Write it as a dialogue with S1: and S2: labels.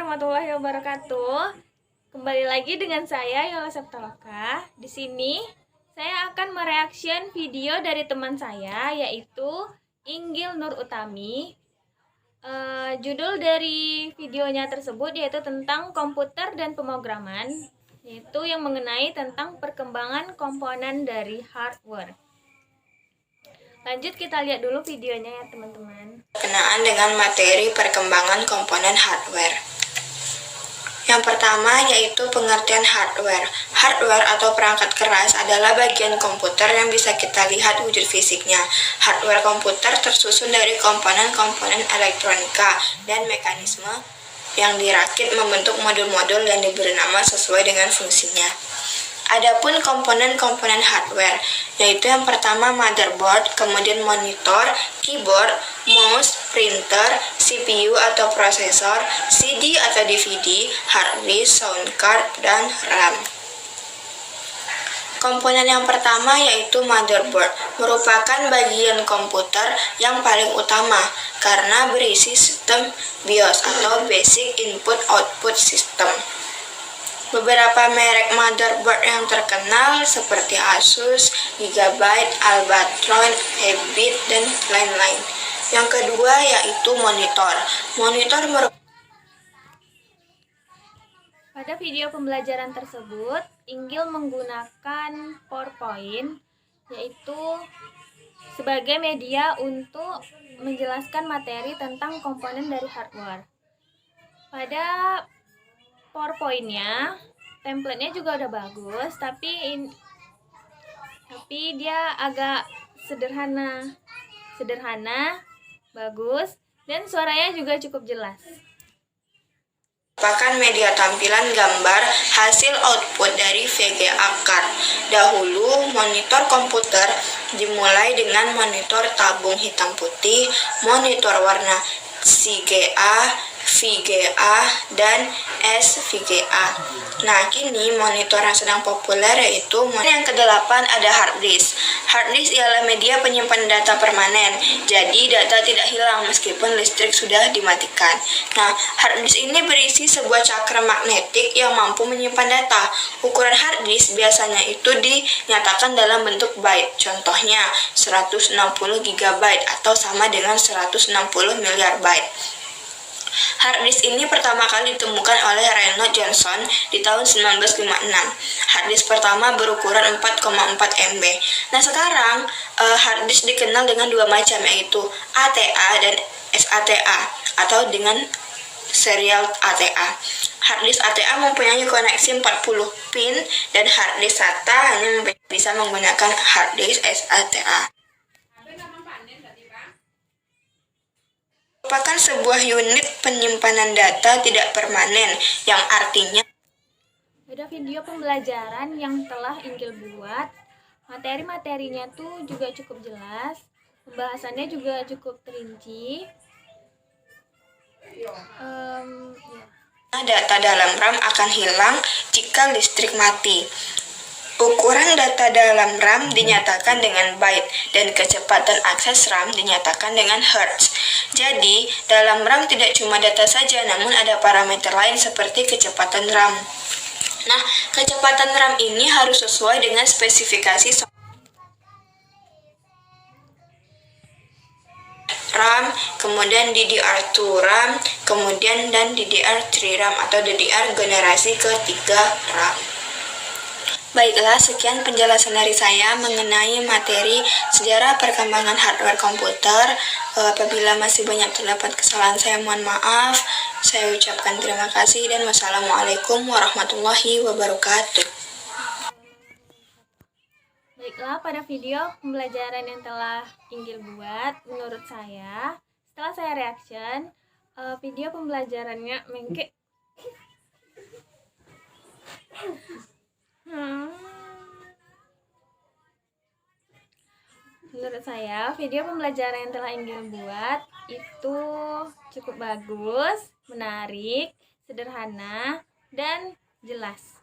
S1: warahmatullahi wabarakatuh. Kembali lagi dengan saya Yola Septaloka. Di sini saya akan mereaction video dari teman saya yaitu Inggil Nur Utami. Judul dari videonya tersebut yaitu tentang komputer dan pemrograman, yaitu yang mengenai tentang perkembangan komponen dari hardware. Lanjut kita lihat dulu videonya ya teman-teman.
S2: Berkenaan dengan materi perkembangan komponen hardware. Yang pertama yaitu pengertian hardware. Hardware atau perangkat keras adalah bagian komputer yang bisa kita lihat wujud fisiknya. Hardware komputer tersusun dari komponen-komponen elektronika dan mekanisme yang dirakit membentuk modul-modul yang diberi nama sesuai dengan fungsinya. Adapun komponen-komponen hardware, yaitu yang pertama motherboard, kemudian monitor, keyboard, mouse, printer, CPU atau prosesor, CD atau DVD, hard disk, sound card, dan RAM. Komponen yang pertama yaitu motherboard, merupakan bagian komputer yang paling utama karena berisi sistem BIOS atau Basic Input Output System. Beberapa merek motherboard yang terkenal seperti Asus, Gigabyte, Albatron, Hebit, dan lain-lain. Yang kedua yaitu monitor.
S1: Pada video pembelajaran tersebut, Inggil menggunakan PowerPoint yaitu sebagai media untuk menjelaskan materi tentang komponen dari hardware. Pada PowerPoint-nya, template-nya juga udah bagus, tapi dia agak sederhana, bagus, dan suaranya juga cukup jelas.
S2: Merupakan media tampilan gambar hasil output dari VGA card. Dahulu, monitor komputer dimulai dengan monitor tabung hitam putih, monitor warna CGA, VGA, dan SVGA. Nah, kini monitor yang sedang populer yaitu yang kedelapan ada hard disk. Hard disk ialah media penyimpan data permanen, jadi data tidak hilang meskipun listrik sudah dimatikan. Nah, hard disk ini berisi sebuah cakram magnetik yang mampu menyimpan data. Ukuran hard disk biasanya itu dinyatakan dalam bentuk byte, contohnya 160 GB atau sama dengan 160 miliar byte. Hard disk ini pertama kali ditemukan oleh Reynolds Johnson di tahun 1956. Hard disk pertama berukuran 4,4 MB. Nah, sekarang hard disk dikenal dengan dua macam, yaitu ATA dan SATA atau dengan serial ATA. Hard disk ATA mempunyai koneksi 40 pin dan hard disk SATA hanya bisa menggunakan hard disk SATA. Merupakan sebuah unit penyimpanan data tidak permanen yang artinya
S1: Ada video pembelajaran yang telah Inggil buat, materi-materinya tuh juga cukup jelas, pembahasannya juga cukup terinci.
S2: Data dalam RAM akan hilang jika listrik mati. Ukuran data dalam RAM dinyatakan dengan byte dan kecepatan akses RAM dinyatakan dengan hertz. Jadi, dalam RAM tidak cuma data saja, namun ada parameter lain seperti kecepatan RAM. Nah, kecepatan RAM ini harus sesuai dengan spesifikasi RAM, kemudian DDR2 RAM, kemudian dan DDR3 RAM atau DDR generasi ketiga RAM. Baiklah, sekian penjelasan dari saya mengenai materi sejarah perkembangan hardware komputer. Apabila masih banyak terdapat kesalahan, saya mohon maaf. Saya ucapkan terima kasih dan wassalamualaikum warahmatullahi wabarakatuh.
S1: Baiklah, pada video pembelajaran yang telah Inggil buat, menurut saya, setelah saya reaction, video pembelajarannya menurut saya, video pembelajaran yang telah Inggil buat itu cukup bagus, menarik, sederhana, dan jelas.